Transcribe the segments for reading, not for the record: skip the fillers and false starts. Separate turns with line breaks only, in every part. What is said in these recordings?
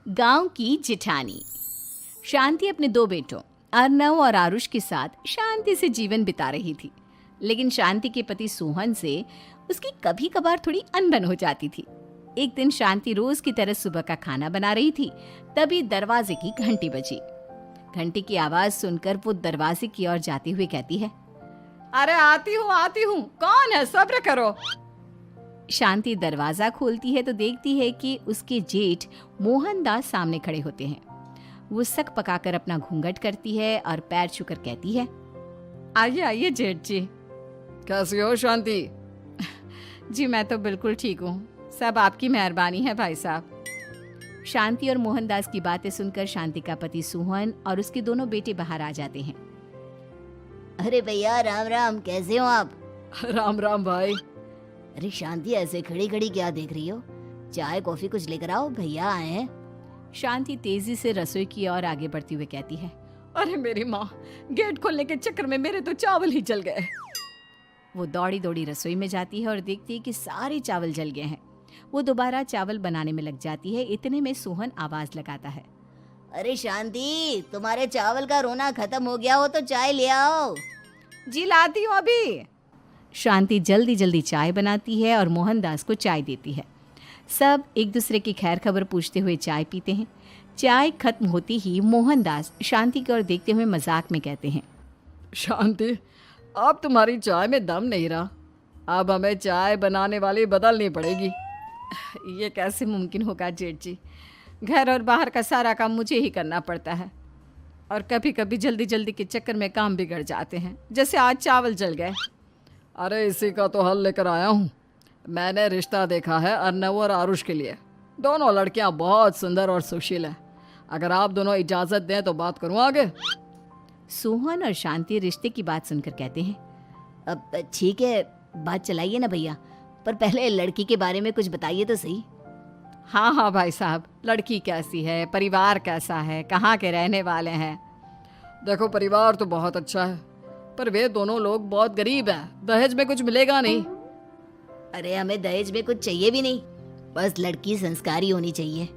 गांव की जिठानी। शांति अपने दो बेटों अर्नव और आरुष के साथ शांति से जीवन बिता रही थी। लेकिन शांति के पति सोहन से उसकी कभी कभार थोड़ी अनबन हो जाती थी। एक दिन शांति रोज की तरह सुबह का खाना बना रही थी, तभी दरवाजे की घंटी बजी। घंटी की आवाज सुनकर वो दरवाजे की ओर जाते हुए कहती है,
अरे आती हूँ, कौन है, सब्र करो।
शांति दरवाजा खोलती है तो देखती है कि उसके जेठ मोहनदास सामने खड़े होते हैं। वो सक पकाकर अपना घूंघट करती है और पैर छूकर कहती है,
आइए आइए जेठ जी। कैसी हो शांति?
जी मैं तो बिल्कुल ठीक हूँ, सब आपकी मेहरबानी है भाई साहब। शांति और मोहनदास की बातें सुनकर शांति का पति सोहन और उसके दोनों बेटे बाहर आ जाते हैं।
अरे भैया राम राम, कैसे हो आप?
राम राम भाई।
अरे शांति, ऐसे खड़ी खड़ी क्या देख रही हो? चाय कॉफी कुछ लेकर आओ, भैया आए हैं।
शांति तेजी से रसोई की ओर आगे बढ़ती हुए कहती है,
अरे मेरी माँ, गेट खोलने के चक्कर में मेरे तो चावल ही जल गए।
वो दौड़ी दौड़ी रसोई में जाती है और देखती है कि सारे चावल जल गए हैं। वो दोबारा चावल बनाने में लग जाती है। इतने में सोहन आवाज लगाता है,
अरे शांति, तुम्हारे चावल का रोना खत्म हो गया हो तो चाय ले आओ।
जी लाती हूँ अभी।
शांति जल्दी जल्दी चाय बनाती है और मोहनदास को चाय देती है। सब एक दूसरे की खैर खबर पूछते हुए चाय पीते हैं। चाय खत्म होती ही मोहनदास शांति की ओर देखते हुए मजाक में कहते हैं,
शांति, अब तुम्हारी चाय में दम नहीं रहा, अब हमें चाय बनाने वाली बदलनी पड़ेगी।
ये कैसे मुमकिन होगा जेठ जी, घर और बाहर का सारा काम मुझे ही करना पड़ता है और कभी कभी जल्दी जल्दी के चक्कर में काम बिगड़ जाते हैं, जैसे आज चावल जल गए।
अरे इसी का तो हल लेकर आया हूँ। मैंने रिश्ता देखा है अर्नव और आरुष के लिए। दोनों लड़कियाँ बहुत सुंदर और सुशील हैं। अगर आप दोनों इजाज़त दें तो बात करूँ आगे।
सोहन और शांति रिश्ते की बात सुनकर कहते हैं,
अब ठीक है, बात चलाइए ना भैया, पर पहले लड़की के बारे में कुछ बताइए तो सही।
हाँ हाँ भाई साहब, लड़की कैसी है, परिवार कैसा है, कहाँ के रहने वाले हैं?
देखो, परिवार तो बहुत अच्छा है, पर वे दोनों लोग बहुत गरीब हैं। दहेज में कुछ मिलेगा नहीं।
अरे हमें दहेज में कुछ चाहिए भी नहीं, बस लड़की संस्कारी होनी चाहिए।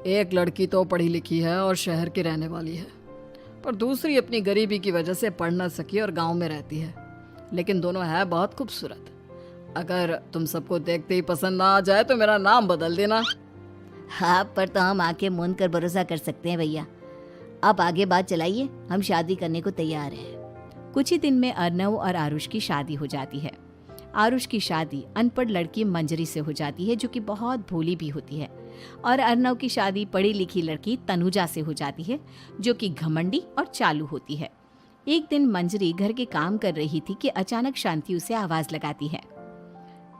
एक लड़की तो पढ़ी लिखी है और शहर की रहने वाली है, पर दूसरी अपनी गरीबी की वजह से पढ़ न सकी और गांव में रहती है। लेकिन दोनों है बहुत खूबसूरत। अगर तुम सबको देखते ही पसंद ना आ जाए तो मेरा नाम बदल देना।
हाँ, पर तो हम आंखें मूंद कर भरोसा कर सकते हैं भैया। आप आगे बात चलाइए, हम शादी करने को तैयार हैं।
कुछ ही दिन में अर्नव और आरुष की शादी हो जाती है। आरुष की शादी अनपढ़ लड़की मंजरी से हो जाती है, जो कि बहुत भोली भी होती है, और अर्नव की शादी पढ़ी लिखी लड़की तनुजा से हो जाती है, जो कि घमंडी और चालू होती है। एक दिन मंजरी घर के काम कर रही थी कि अचानक शांति उसे आवाज लगाती है,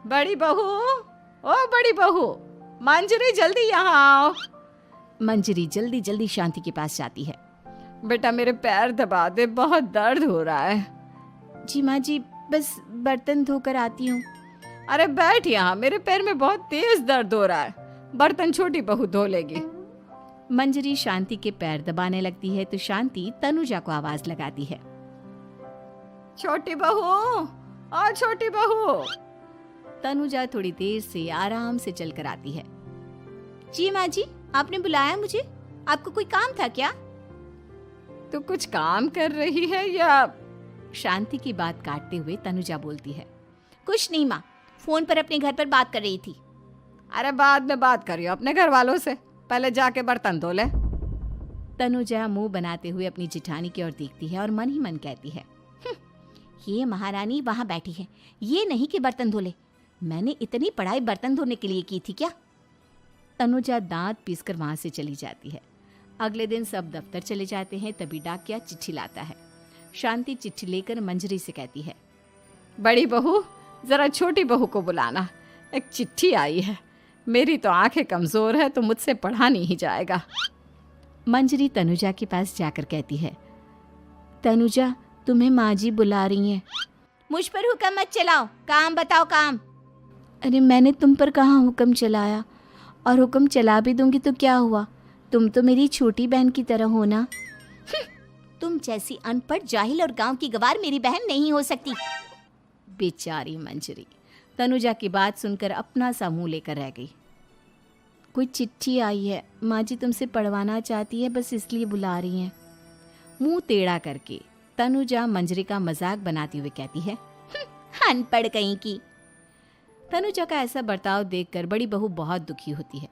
बड़ी बहू, ओ बड़ी बहू, मंजरी जल्दी यहाँ आओ।
मंजरी जल्दी जल्दी शांति के पास जाती है।
बेटा मेरे पैर दबा दे, बहुत दर्द हो रहा है।
जी माँ जी, बस बर्तन धोकर आती हूँ।
अरे बैठ यहाँ, मेरे पैर में बहुत तेज दर्द हो रहा है, बर्तन छोटी बहू धो लेगी।
मंजरी शांति के पैर दबाने लगती है तो शांति तनुजा को आवाज लगाती है,
छोटी बहू, ओ छोटी बहू।
तनुजा थोड़ी देर से आराम से चलकर आती है। जी माँ जी, आपने बुलाया मुझे? आपको कोई काम था क्या?
तू कुछ काम कर रही है या?
शांति की बात काटते हुए तनुजा बोलती है,
कुछ नहीं माँ, फोन पर अपने घर पर बात कर रही थी।
अरे बाद में बात करियो अपने घर वालों से, पहले जाके बर्तन धो ले।
तनुजा मुंह बनाते हुए अपनी जिठानी की ओर देखती है और मन ही मन कहती है,
ये महारानी वहाँ बैठी है, ये नहीं कि बर्तन धो ले। मैंने इतनी पढ़ाई बर्तन धोने के लिए की थी क्या?
तनुजा दांत पीसकर वहां से चली जाती है। अगले दिन सब दफ्तर चले जाते हैं, तभी डाकिया चिट्ठी लाता है। शांति चिट्ठी लेकर मंजरी से कहती है,
बड़ी बहू, जरा छोटी बहू को बुलाना, एक चिट्ठी आई है। मेरी तो आंखें कमजोर है तो मुझसे पढ़ा नहीं जाएगा।
मंजरी तनुजा के पास जाकर कहती है, तनुजा, तुम्हें माँ जी बुला रही हैं।
मुझ पर हुक्म मत चलाओ, काम बताओ काम।
अरे मैंने तुम पर कहाँ हुक्म चलाया, और हुक्म चला भी दूंगी तो क्या हुआ, तुम तो मेरी छोटी बहन की तरह हो ना।
तुम जैसी अनपढ़, जाहिल और गांव की गवार मेरी बहन नहीं हो सकती।
बेचारी मंजरी तनुजा की बात सुनकर अपना सा मुंह लेकर रह गई। कोई चिट्ठी आई है, माँ जी तुमसे पढ़वाना चाहती है, बस इसलिए बुला रही हैं। मुंह टेढ़ा करके तनुजा मंजरी का मजाक बनाती हुए कहती है,
अनपढ़ कहीं की।
तनुजा का ऐसा बर्ताव देखकर बड़ी बहू बहुत दुखी होती है।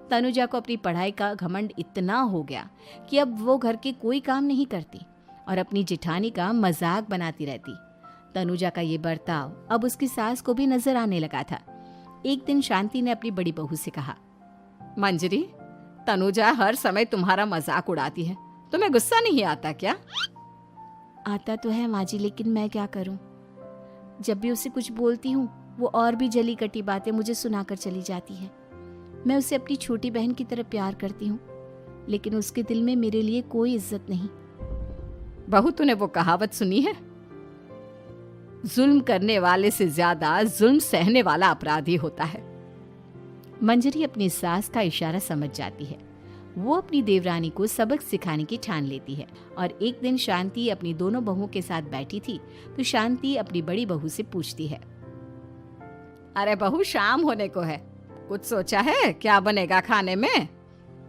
तनुजा को अपनी पढ़ाई का घमंड इतना हो गया कि अब वो घर के कोई काम नहीं करती और अपनी जेठानी का मजाक बनाती रहती। तनुजा का ये बर्ताव अब उसकी सास को भी नजर आने लगा था। एक दिन शांति ने अपनी बड़ी बहू से कहा,
मंजरी, तनुजा हर समय तुम्हारा मजाक उड़ाती है, तुम्हें गुस्सा नहीं आता क्या?
आता तो है माँ जी, लेकिन मैं क्या करूं? जब भी उसे कुछ बोलती हूँ वो और भी जली कटी बातें मुझे सुनाकर चली जाती है। मैं उसे अपनी छोटी बहन की तरह प्यार करती हूँ, लेकिन उसके दिल में मेरे लिए कोई इज्जत नहीं।
बहू, तूने वो कहावत सुनी है, जुल्म करने वाले से ज्यादा जुल्म सहने वाला अपराधी होता है।
मंजरी अपनी सास का इशारा समझ जाती है। वो अपनी देवरानी को सबक सिखाने की ठान लेती है और एक दिन शांति अपनी दोनों बहुओं के साथ बैठी थी तो शांति अपनी बड़ी बहू से पूछती है,
अरे बहू, शाम होने को है, कुछ सोचा है क्या बनेगा खाने में?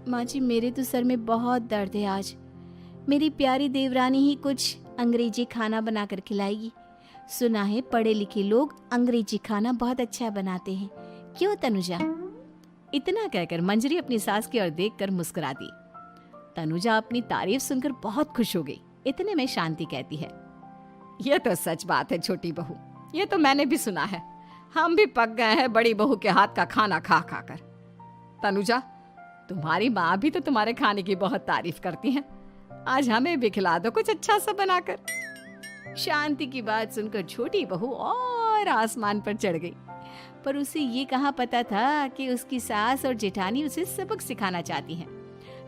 माँ जी, मेरे तो सर में बहुत दर्द है आज। मेरी प्यारी देवरानी ही कुछ अंग्रेजी खाना बनाकर खिलाएगी। सुना है पढ़े लिखे लोग अंग्रेजी खाना बहुत अच्छा बनाते हैं, क्यों तनुजा? इतना कहकर मंजरी अपनी सास की ओर देखकर मुस्कुरा दी। तनुजा अपनी तारीफ सुनकर बहुत खुश हो गई। इतने में शांति कहती है,
ये तो सच बात है छोटी बहू, ये तो मैंने भी सुना है। हम भी पक गए हैं बड़ी बहू के हाथ का खाना खा खा कर। तनुजा, तुम्हारी माँ भी तो तुम्हारे खाने की बहुत तारीफ करती हैं। आज हमें भी खिला दो कुछ अच्छा सा बनाकर।
शांति की बात सुनकर छोटी बहू और आसमान पर चढ़ गई, पर उसे ये कहाँ पता था कि उसकी सास और जेठानी उसे सबक सिखाना चाहती हैं।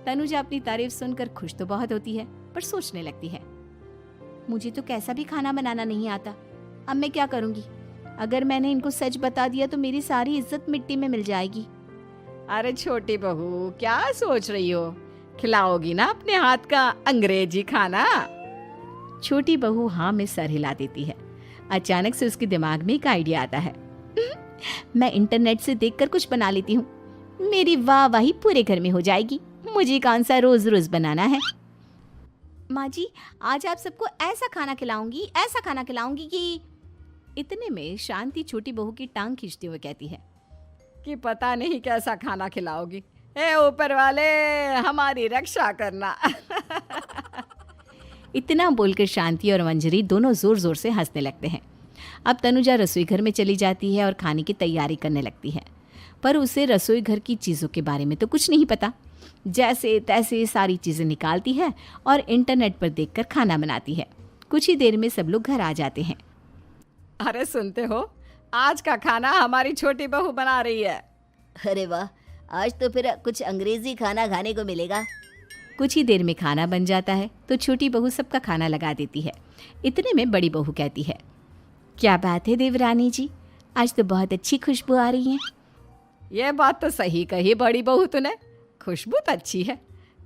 तनुजा अपनी तारीफ सुनकर खुश तो बहुत होती है, पर सोचने लगती है, मुझे तो कैसा भी खाना बनाना नहीं आता। अब मैं क्या करूंगी? अगर मैंने इनको सच बता दिया तो मेरी सारी इज्जत मिट्टी में मिल जाएगी।
अरे छोटी बहू, क्या सोच रही हो? खिलाओगी ना अपने हाथ का अंग्रेजी खाना?
छोटी बहू हाँ में सर हिला देती है। अचानक से उसके दिमाग में एक आइडिया आता है। मैं इंटरनेट से देखकर कुछ बना लेती हूँ, मेरी वाहवाही पूरे घर में हो जाएगी। मुझे कौन सा रोज रोज बनाना है। माँ जी, आज आप सबको ऐसा खाना खिलाऊंगी, ऐसा खाना खिलाऊंगी कि... इतने में शांति छोटी बहू की टांग खींचते हुए कहती है
कि पता नहीं कैसा खाना खिलाओगी। ए ऊपर वाले, हमारी रक्षा करना।
इतना बोलकर शांति और मंजरी दोनों जोर जोर से हंसने लगते हैं। अब तनुजा रसोई घर में चली जाती है और खाने की तैयारी करने लगती है, पर उसे रसोई घर की चीज़ों के बारे में तो कुछ नहीं पता। जैसे तैसे सारी चीज़ें निकालती है और इंटरनेट पर देखकर खाना बनाती है। कुछ ही देर में सब लोग घर आ जाते हैं।
अरे सुनते हो, आज का खाना हमारी छोटी बहू बना रही है।
अरे वाह, आज तो फिर कुछ अंग्रेजी खाना खाने को मिलेगा।
कुछ ही देर में खाना बन जाता है तो छोटी बहू सबका खाना लगा देती है। इतने में बड़ी बहू कहती है, क्या बात है देवरानी जी, आज तो बहुत अच्छी खुशबू आ रही है।
ये बात तो सही कही बड़ी बहू तूने, खुशबू तो अच्छी है।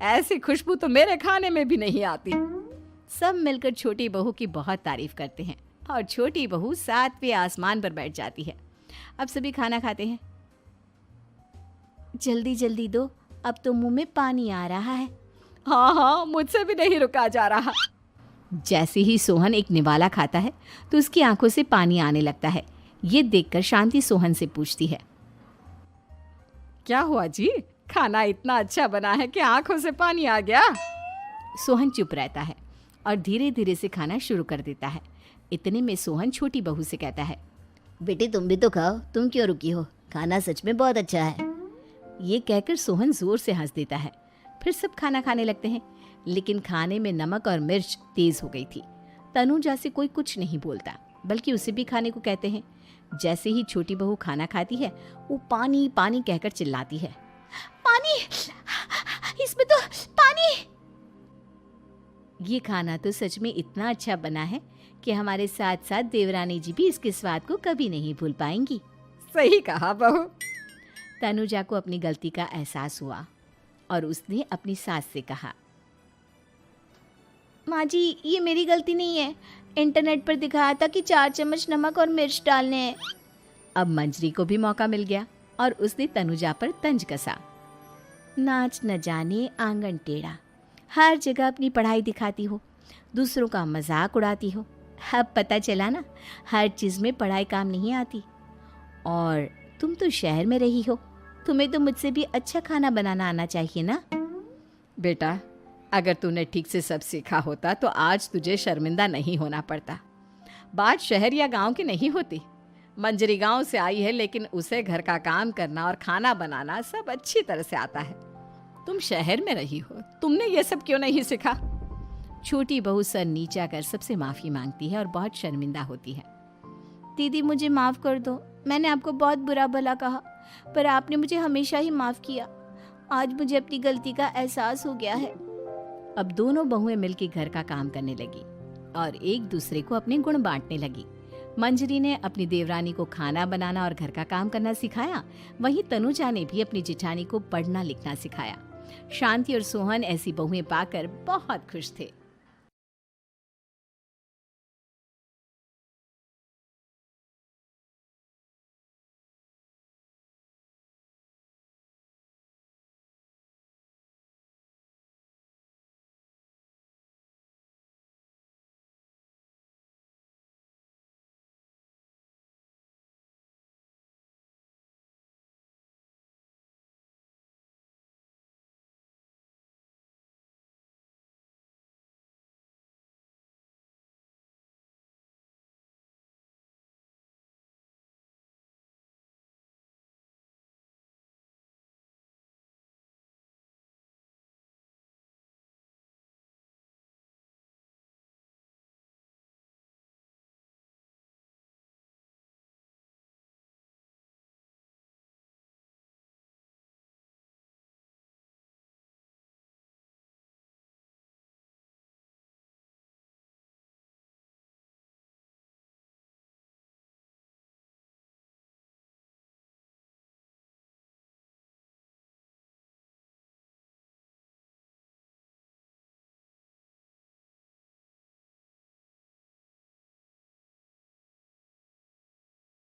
ऐसी खुशबू तो मेरे खाने में भी नहीं आती।
सब मिलकर छोटी बहू की बहुत तारीफ करते हैं और छोटी बहू 7वें आसमान पर बैठ जाती है। अब सभी खाना खाते हैं। जल्दी जल्दी दो, अब तो मुंह में पानी आ रहा है।
हाँ हाँ, मुझसे भी नहीं रुका जा रहा।
जैसे ही सोहन एक निवाला खाता है तो उसकी आंखों से पानी आने लगता है। ये देखकर शांति सोहन से पूछती है,
क्या हुआ जी, खाना इतना अच्छा बना है कि आंखों से पानी आ गया?
सोहन चुप रहता है और धीरे धीरे से खाना शुरू कर देता है। इतने में सोहन छोटी बहू से कहता है,
बेटी तुम भी तो खाओ, तुम क्यों रुकी हो? खाना सच में बहुत अच्छा है।
ये कहकर सोहन जोर से हंस देता है। फिर सब खाना खाने लगते हैं, लेकिन खाने में नमक और मिर्च तेज हो गई थी। तनुजा से कोई कुछ नहीं बोलता, बल्कि उसे भी खाने को कहते हैं। जैसे ही छोटी बहू खाना खाती है वो पानी पानी कहकर चिल्लाती है, पानी, इसमें तो पानी। ये खाना तो सच में इतना अच्छा बना है कि हमारे साथ साथ देवरानी जी भी इसके स्वाद को कभी नहीं भूल पाएंगी।
सही कहा बहू।
तनुजा को अपनी गलती का एहसास हुआ और उसने अपनी सास से कहा, माँ जी ये मेरी गलती नहीं है, इंटरनेट पर दिखाया था कि 4 चम्मच नमक और मिर्च डालने हैं। अब मंजरी को भी मौका मिल गया और उसने तनुजा पर तंज कसा। नाच न जाने आंगन टेढ़ा, हर जगह अपनी पढ़ाई दिखाती हो, दूसरों का मजाक उड़ाती हो। अब पता चला ना, हर चीज़ में पढ़ाई काम नहीं आती। और तुम तो शहर में रही हो, तुम्हें तो मुझसे भी अच्छा खाना बनाना आना चाहिए ना।
बेटा, अगर तूने ठीक से सब सीखा होता तो आज तुझे शर्मिंदा नहीं होना पड़ता। बात शहर या गांव की नहीं होती। मंजरी गांव से आई है, लेकिन उसे घर का काम करना और खाना बनाना सब अच्छी तरह से आता है। तुम शहर में रही हो, तुमने ये सब क्यों नहीं सीखा?
छोटी बहू सर नीचा कर सबसे माफ़ी मांगती है और बहुत शर्मिंदा होती है। दीदी मुझे माफ़ कर दो, मैंने आपको बहुत बुरा भला कहा, पर आपने मुझे हमेशा ही माफ़ किया। आज मुझे अपनी गलती का एहसास हो गया है। अब दोनों बहुएं मिलकर घर का काम करने लगी और एक दूसरे को अपने गुण बांटने लगी। मंजरी ने अपनी देवरानी को खाना बनाना और घर का काम करना सिखाया, वहीं तनुजा ने भी अपनी जिठानी को पढ़ना लिखना सिखाया। शांति और सोहन ऐसी बहुएं पाकर बहुत खुश थे।